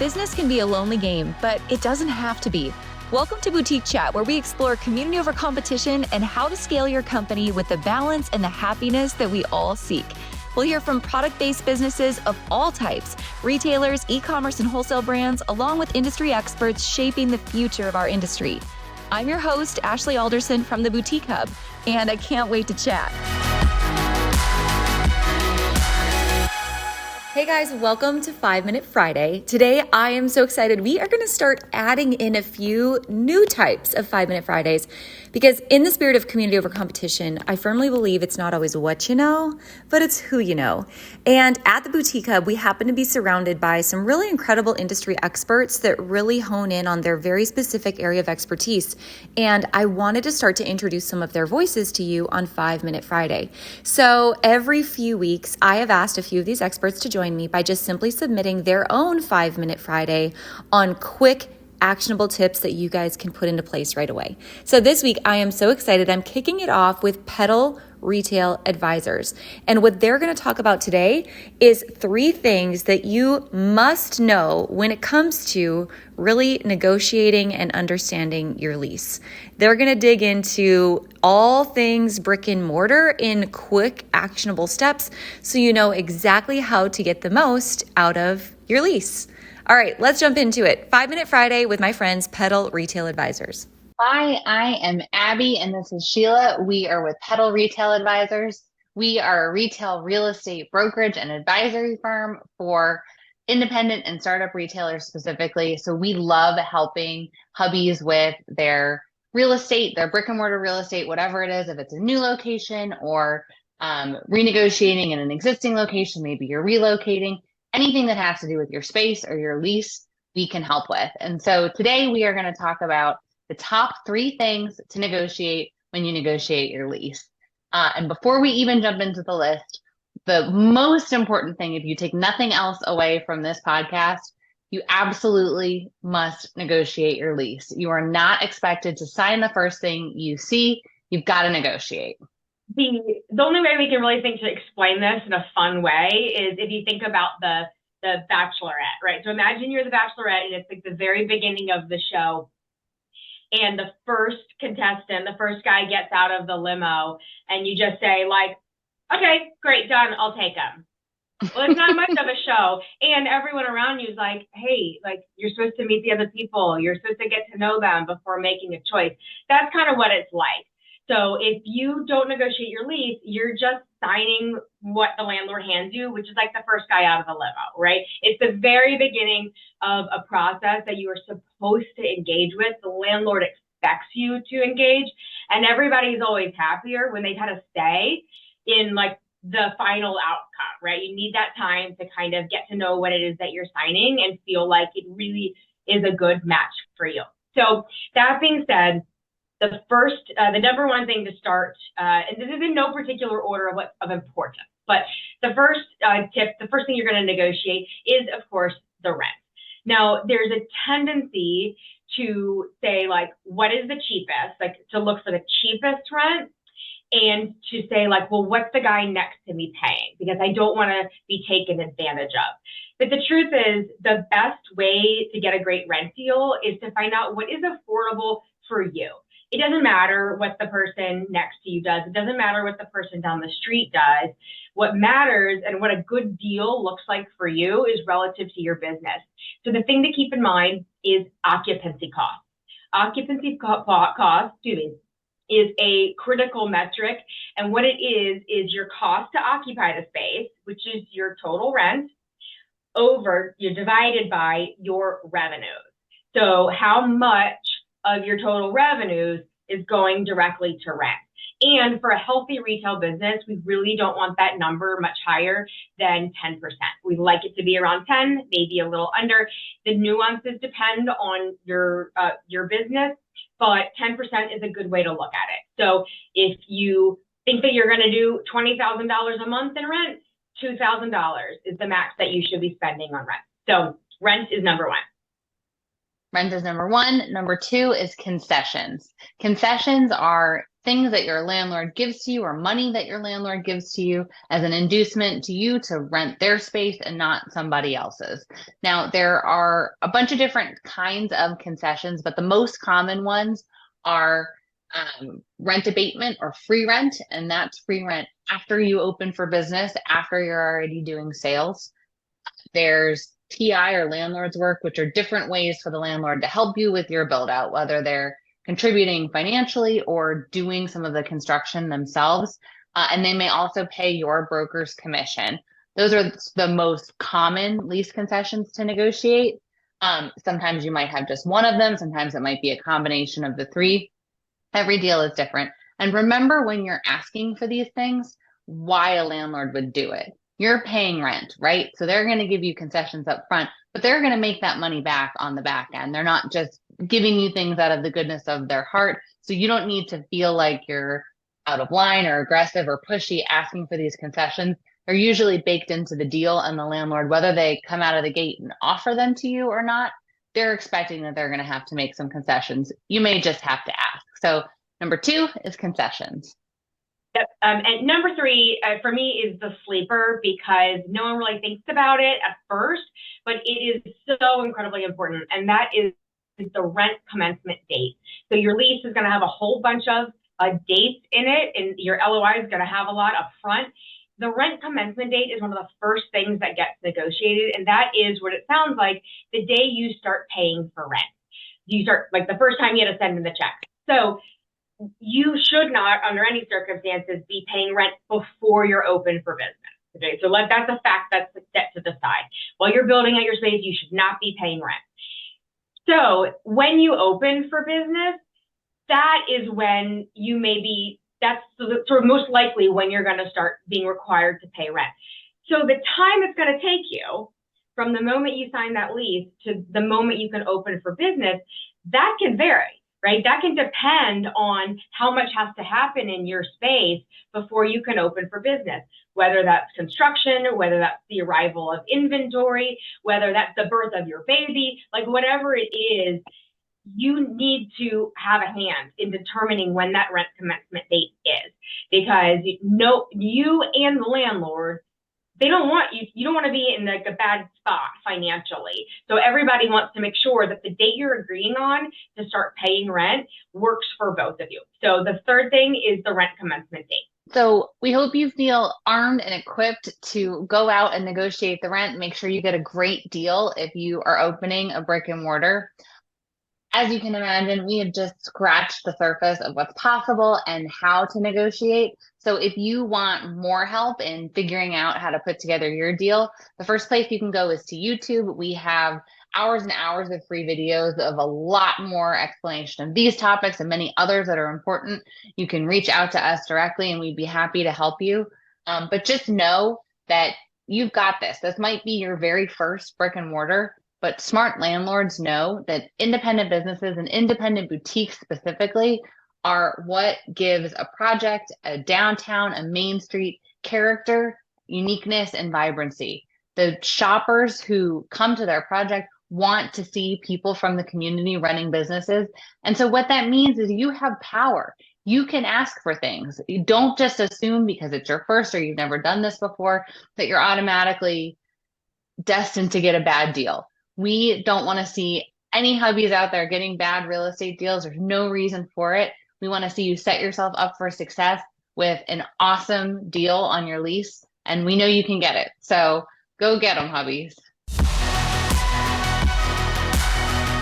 Business can be a lonely game, but it doesn't have to be. Welcome to Boutique Chat, where we explore community over competition and how to scale your company with the balance and the happiness that we all seek. We'll hear from product-based businesses of all types, retailers, e-commerce and wholesale brands, along with industry experts shaping the future of our industry. I'm your host, Ashley Alderson from the Boutique Hub, and I can't wait to chat. Hey guys, welcome to 5 Minute Friday. Today, I am so excited. We are going to start adding in a few new types of 5 Minute Fridays because in the spirit of community over competition, I firmly believe it's not always what you know, but it's who you know. And at the Boutique Hub, we happen to be surrounded by some really incredible industry experts that really hone in on their very specific area of expertise. And I wanted to start to introduce some of their voices to you on 5 Minute Friday. So every few weeks, I have asked a few of these experts to join me by just simply submitting their own 5 Minute Friday on quick, actionable tips that you guys can put into place right away. So this week, I am so excited. I'm kicking it off with Petal Retail Advisors. And what they're going to talk about today is 3 things that you must know when it comes to really negotiating and understanding your lease. They're going to dig into all things brick and mortar in quick, actionable steps so you know exactly how to get the most out of your lease. All right, let's jump into it. 5 Minute Friday with my friends, Petal Retail Advisors. Hi, I am Abby, and this is Sheila. We are with Petal Retail Advisors. We are a retail real estate brokerage and advisory firm for independent and startup retailers specifically. So we love helping hubbies with their real estate, their brick and mortar real estate, whatever it is, if it's a new location or renegotiating in an existing location, maybe you're relocating, anything that has to do with your space or your lease, we can help with. And so today we are going to talk about the top 3 things to negotiate when you negotiate your lease. And before we even jump into the list, the most important thing, if you take nothing else away from this podcast, you absolutely must negotiate your lease. You are not expected to sign the first thing you see. You've got to negotiate. The only way we can really think to explain this in a fun way is if you think about the Bachelorette, right? So imagine you're the Bachelorette and it's like the very beginning of the show. And the first contestant, the first guy gets out of the limo and you just say like, okay, great, done, I'll take him. Well, it's not much of a show. And everyone around you is like, hey, like you're supposed to meet the other people. You're supposed to get to know them before making a choice. That's kind of what it's like. So if you don't negotiate your lease, you're just signing what the landlord hands you, which is like the first guy out of the limo, right? It's the very beginning of a process that you are supposed to engage with. The landlord expects you to engage, and everybody's always happier when they kind of stay in like the final outcome, right? You need that time to kind of get to know what it is that you're signing and feel like it really is a good match for you. So that being said, the number one thing to start, and this is in no particular order of importance, but the first tip, the first thing you're going to negotiate is, of course, the rent. Now, there's a tendency to say, like, what is the cheapest, like to look for the cheapest rent and to say, like, well, what's the guy next to me paying? Because I don't want to be taken advantage of. But the truth is, the best way to get a great rent deal is to find out what is affordable for you. It doesn't matter what the person next to you does. It doesn't matter what the person down the street does. What matters and what a good deal looks like for you is relative to your business. So the thing to keep in mind is occupancy cost. Occupancy cost, is a critical metric. And what it is your cost to occupy the space, which is your total rent, you're divided by your revenues. So how much of your total revenues is going directly to rent. And for a healthy retail business, we really don't want that number much higher than 10%. We like it to be around 10, maybe a little under. The nuances depend on your business, but 10% is a good way to look at it. So if you think that you're going to do $20,000 a month in rent, $2,000 is the max that you should be spending on rent. So rent is number 1. Rent is number 1. Number 2 is concessions. Concessions are things that your landlord gives to you or money that your landlord gives to you as an inducement to you to rent their space and not somebody else's. Now, there are a bunch of different kinds of concessions, but the most common ones are rent abatement or free rent, and that's free rent after you open for business, after you're already doing sales. There's TI or landlord's work, which are different ways for the landlord to help you with your build out, whether they're contributing financially or doing some of the construction themselves. And they may also pay your broker's commission. Those are the most common lease concessions to negotiate. Sometimes you might have just one of them. Sometimes it might be a combination of the three. Every deal is different. And remember, when you're asking for these things, why a landlord would do it. You're paying rent, right? So they're going to give you concessions up front, but they're going to make that money back on the back end. They're not just giving you things out of the goodness of their heart. So you don't need to feel like you're out of line or aggressive or pushy asking for these concessions. They're usually baked into the deal, and the landlord, whether they come out of the gate and offer them to you or not, they're expecting that they're going to have to make some concessions. You may just have to ask. So number 2 is concessions. Yep. And number 3 for me is the sleeper, because no one really thinks about it at first, but it is so incredibly important. And that is the rent commencement date. So your lease is going to have a whole bunch of dates in it, and your LOI is going to have a lot up front. The rent commencement date is one of the first things that gets negotiated. And that is what it sounds like, the day you start paying for rent. You start, like, the first time you had to send in the check. So you should not, under any circumstances, be paying rent before you're open for business. Okay, so that's a fact that's set to the side. While you're building out your space, you should not be paying rent. So when you open for business, that is when you may be, that's sort of most likely when you're going to start being required to pay rent. So the time it's going to take you from the moment you sign that lease to the moment you can open for business, that can vary. Right? That can depend on how much has to happen in your space before you can open for business, whether that's construction, whether that's the arrival of inventory, whether that's the birth of your baby, like whatever it is, you need to have a hand in determining when that rent commencement date is, because you and the landlord, they don't want you don't want to be in like a bad spot financially. So everybody wants to make sure that the date you're agreeing on to start paying rent works for both of you. So the third thing is the rent commencement date. So we hope you feel armed and equipped to go out and negotiate the rent. Make sure you get a great deal if you are opening a brick and mortar. As you can imagine, we have just scratched the surface of what's possible and how to negotiate. So if you want more help in figuring out how to put together your deal, the first place you can go is to YouTube. We have hours and hours of free videos of a lot more explanation of these topics and many others that are important. You can reach out to us directly and we'd be happy to help you. But just know that you've got this. This might be your very first brick and mortar. But smart landlords know that independent businesses and independent boutiques specifically are what gives a project, a downtown, a main street character, uniqueness, and vibrancy. The shoppers who come to their project want to see people from the community running businesses. And so what that means is you have power. You can ask for things. You don't just assume because it's your first or you've never done this before that you're automatically destined to get a bad deal. We don't want to see any hubbies out there getting bad real estate deals. There's no reason for it. We want to see you set yourself up for success with an awesome deal on your lease. And we know you can get it. So go get them, hubbies.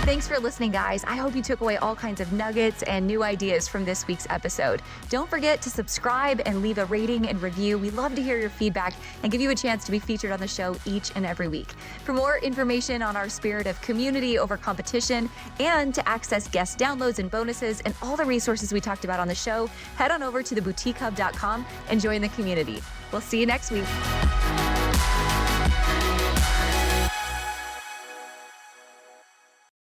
Thanks for listening, guys. I hope you took away all kinds of nuggets and new ideas from this week's episode. Don't forget to subscribe and leave a rating and review. We love to hear your feedback and give you a chance to be featured on the show each and every week. For more information on our spirit of community over competition and to access guest downloads and bonuses and all the resources we talked about on the show, head on over to theboutiquehub.com and join the community. We'll see you next week.